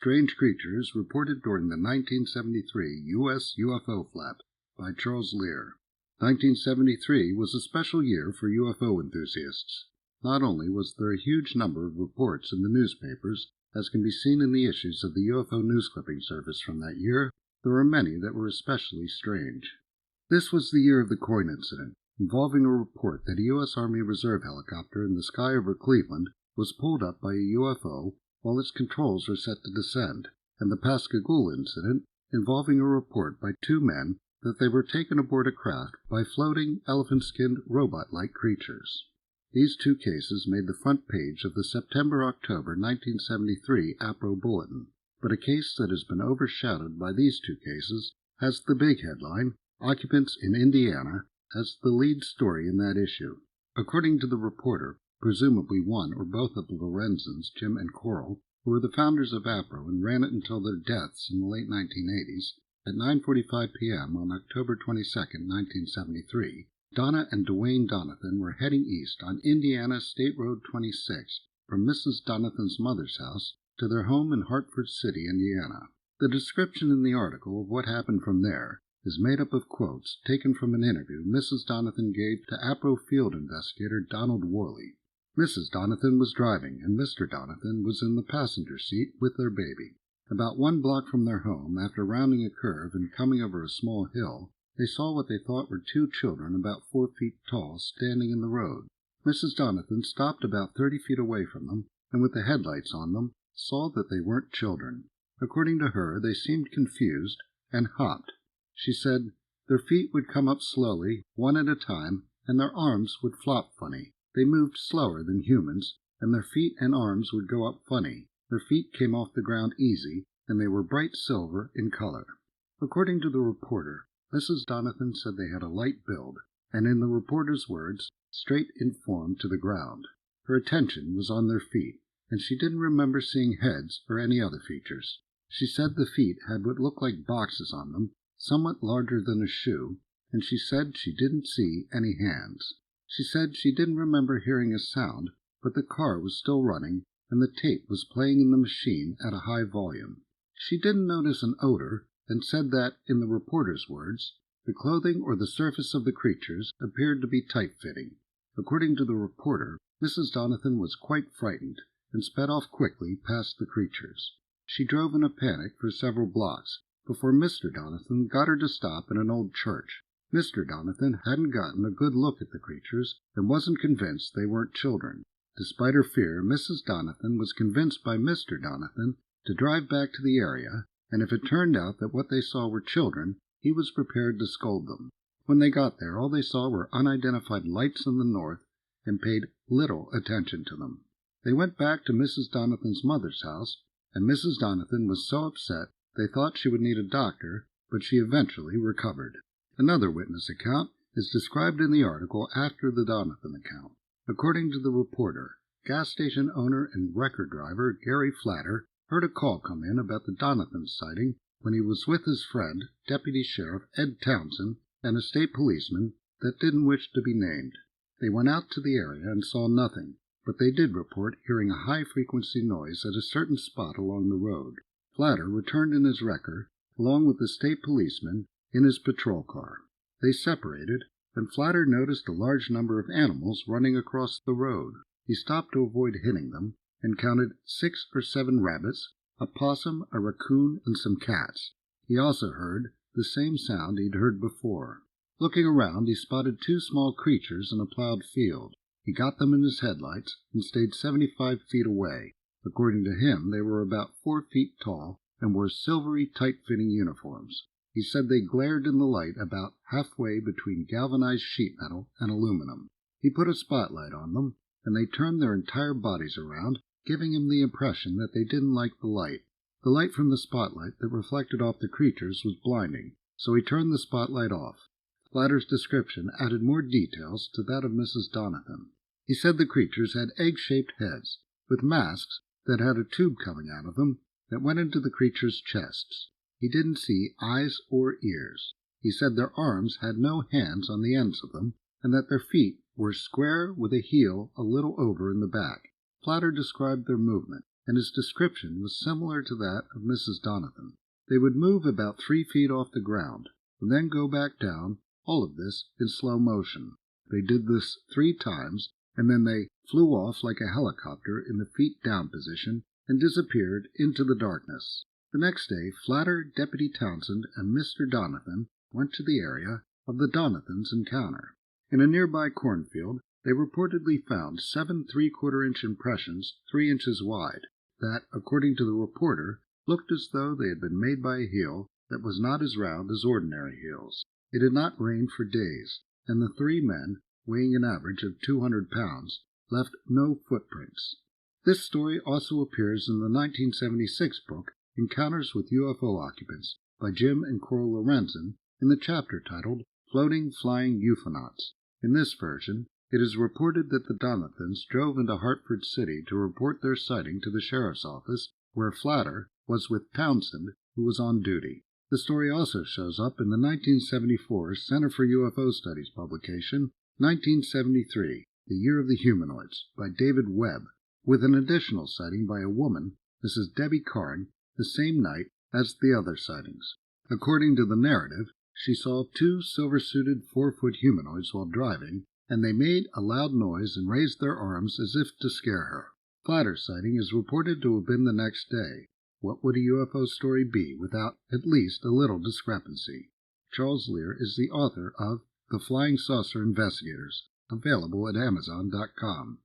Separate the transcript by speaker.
Speaker 1: Strange Creatures Reported During the 1973 U.S. UFO Flap by Charles Lear. 1973 was a special year for UFO enthusiasts. Not only was there a huge number of reports in the newspapers, as can be seen in the issues of the UFO News Clipping Service from that year, there were many that were especially strange. This was the year of the coin incident, involving a report that a U.S. Army Reserve helicopter in the sky over Cleveland was pulled up by a UFO while its controls were set to descend, and the Pascagoula incident involving a report by two men that they were taken aboard a craft by floating, elephant-skinned, robot-like creatures. These two cases made the front page of the September-October 1973 APRO Bulletin, but a case that has been overshadowed by these two cases has the big headline, Occupants in Indiana, as the lead story in that issue. According to the reporter, presumably one or both of the Lorenzens, Jim and Coral, who were the founders of APRO and ran it until their deaths in the late 1980s, at 9:45 p.m. on October 22, 1973, Donna and Dwayne Donathan were heading east on Indiana State Road 26 from Mrs. Donathan's mother's house to their home in Hartford City, Indiana. The description in the article of what happened from there is made up of quotes taken from an interview Mrs. Donathan gave to APRO field investigator Donald Worley. Mrs. Donathan was driving, and Mr. Donathan was in the passenger seat with their baby. About 1 block from their home, after rounding a curve and coming over a small hill, they saw what they thought were two children about 4 feet tall standing in the road. Mrs. Donathan stopped about 30 feet away from them, and with the headlights on them, saw that they weren't children. According to her, they seemed confused and hopped. She said their feet would come up slowly, one at a time, and their arms would flop funny. They moved slower than humans, and their feet and arms would go up funny. Their feet came off the ground easy, and they were bright silver in color. According to the reporter, Mrs. Donathan said they had a light build, and in the reporter's words, straight in form to the ground. Her attention was on their feet, and she didn't remember seeing heads or any other features. She said the feet had what looked like boxes on them, somewhat larger than a shoe, and she said she didn't see any hands. She said she didn't remember hearing a sound, but the car was still running, and the tape was playing in the machine at a high volume. She didn't notice an odor, and said that, in the reporter's words, the clothing or the surface of the creatures appeared to be tight-fitting. According to the reporter, Mrs. Donathan was quite frightened, and sped off quickly past the creatures. She drove in a panic for several blocks, before Mr. Donathan got her to stop in an old church. Mr. Donathan hadn't gotten a good look at the creatures, and wasn't convinced they weren't children. Despite her fear, Mrs. Donathan was convinced by Mr. Donathan to drive back to the area, and if it turned out that what they saw were children, he was prepared to scold them. When they got there, all they saw were unidentified lights in the north, and paid little attention to them. They went back to Mrs. Donathan's mother's house, and Mrs. Donathan was so upset they thought she would need a doctor, but she eventually recovered. Another witness account is described in the article after the Donathan account. According to the reporter, gas station owner and record driver Gary Flatter heard a call come in about the Donathan sighting when he was with his friend, Deputy Sheriff Ed Townsend, and a state policeman that didn't wish to be named. They went out to the area and saw nothing, but they did report hearing a high-frequency noise at a certain spot along the road. Flatter returned in his wrecker, along with the state policeman, in his patrol car. They separated, and Flatter noticed a large number of animals running across the road. He stopped to avoid hitting them, and counted 6 or 7 rabbits, a possum, a raccoon, and some cats. He also heard the same sound he'd heard before. Looking around, he spotted 2 small creatures in a plowed field. He got them in his headlights and stayed 75 feet away. According to him, they were about 4 feet tall and wore silvery, tight-fitting uniforms. He said they glared in the light about halfway between galvanized sheet metal and aluminum. He put a spotlight on them, and they turned their entire bodies around, giving him the impression that they didn't like the light. The light from the spotlight that reflected off the creatures was blinding, so he turned the spotlight off. Flatter's description added more details to that of Mrs. Donathan. He said the creatures had egg-shaped heads, with masks that had a tube coming out of them that went into the creatures' chests. He didn't see eyes or ears. He said their arms had no hands on the ends of them, and that their feet were square with a heel a little over in the back. Flatter described their movement, and his description was similar to that of Mrs. Donovan. They would move about 3 feet off the ground, and then go back down, all of this in slow motion. They did this 3 times, and then they flew off like a helicopter in the feet down position and disappeared into the darkness. The next day, Flatter, Deputy Townsend, and Mr. Donovan went to the area of the Donovans' encounter. In a nearby cornfield, they reportedly found 7 3/4-inch impressions 3 inches wide that, according to the reporter, looked as though they had been made by a heel that was not as round as ordinary heels. It had not rained for days, and the 3 men, weighing an average of 200 pounds, left no footprints. This story also appears in the 1976 book Encounters with UFO Occupants by Jim and Coral Lorenzen in the chapter titled Floating Flying UFOnauts. In this version, it is reported that the Donovans drove into Hartford City to report their sighting to the sheriff's office, where Flatter was with Townsend, who was on duty. The story also shows up in the 1974 Center for UFO Studies publication, 1973, The Year of the Humanoids, by David Webb, with an additional sighting by a woman, Mrs. Debbie Carn, the same night as the other sightings. According to the narrative, she saw 2 silver-suited 4-foot humanoids while driving, and they made a loud noise and raised their arms as if to scare her. Flatter's sighting is reported to have been the next day. What would a UFO story be without at least a little discrepancy? Charles Lear is the author of The Flying Saucer Investigators, available at Amazon.com.